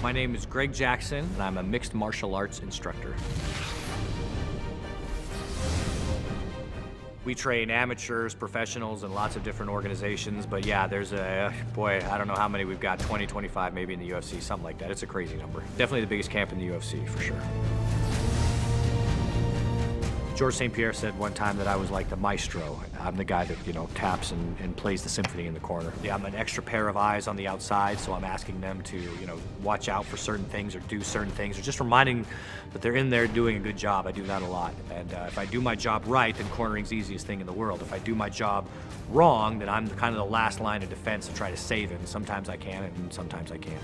My name is Greg Jackson, and I'm a mixed martial arts instructor. We train amateurs, professionals, and lots of different organizations, but yeah, there's boy, I don't know how many we've got, 20, 25 maybe in the UFC, something like that. It's a crazy number. Definitely the biggest camp in the UFC, for sure. George St. Pierre said one time that I was like the maestro. I'm the guy that, taps and plays the symphony in the corner. Yeah, I'm an extra pair of eyes on the outside, so I'm asking them to, watch out for certain things or do certain things, or just reminding that they're in there doing a good job. I do that a lot. And if I do my job right, then cornering's the easiest thing in the world. If I do my job wrong, then I'm kind of the last line of defense to try to save him. Sometimes I can, and sometimes I can't.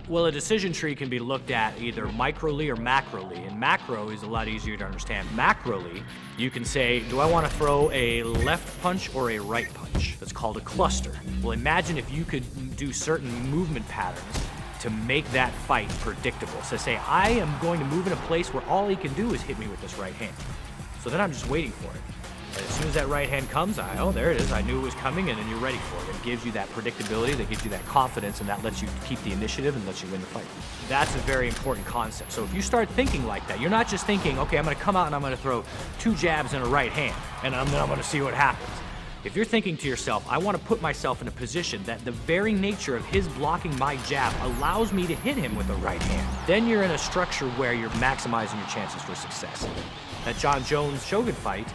Well, a decision tree can be looked at either microly or macroly, and macro is a lot easier to understand. Macroly, you can say, do I want to throw a left punch or a right punch? That's called a cluster. Well, imagine if you could do certain movement patterns to make that fight predictable. So say, I am going to move in a place where all he can do is hit me with this right hand. So then I'm just waiting for it. And as soon as that right hand comes, oh, there it is. I knew it was coming, and then you're ready for it. It gives you that predictability, that gives you that confidence, and that lets you keep the initiative and lets you win the fight. That's a very important concept. So if you start thinking like that, you're not just thinking, okay, I'm going to come out and I'm going to throw 2 jabs and a right hand, and then I'm going to see what happens. If you're thinking to yourself, I want to put myself in a position that the very nature of his blocking my jab allows me to hit him with a right hand, then you're in a structure where you're maximizing your chances for success. That John Jones-Shogun fight,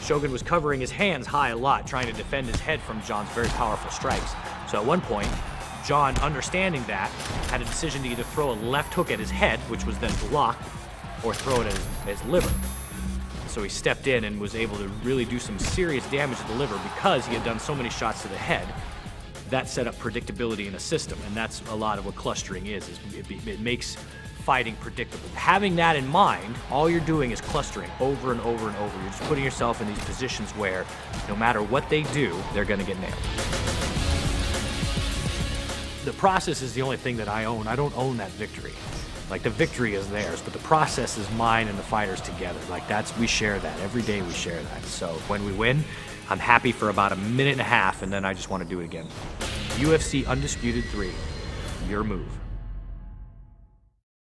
Shogun was covering his hands high a lot, trying to defend his head from John's very powerful strikes. So at one point, John, understanding that, had a decision to either throw a left hook at his head, which was then blocked, or throw it at his liver. So he stepped in and was able to really do some serious damage to the liver because he had done so many shots to the head. That set up predictability in a system, and that's a lot of what clustering is it makes fighting predictable. Having that in mind, all you're doing is clustering over and over and over. You're just putting yourself in these positions where no matter what they do, they're going to get nailed. The process is the only thing that I own. I don't own that victory. Like, the victory is theirs, but the process is mine and the fighters together. Like, we share that. Every day we share that. So when we win, I'm happy for about a minute and a half, and then I just want to do it again. UFC Undisputed 3, your move.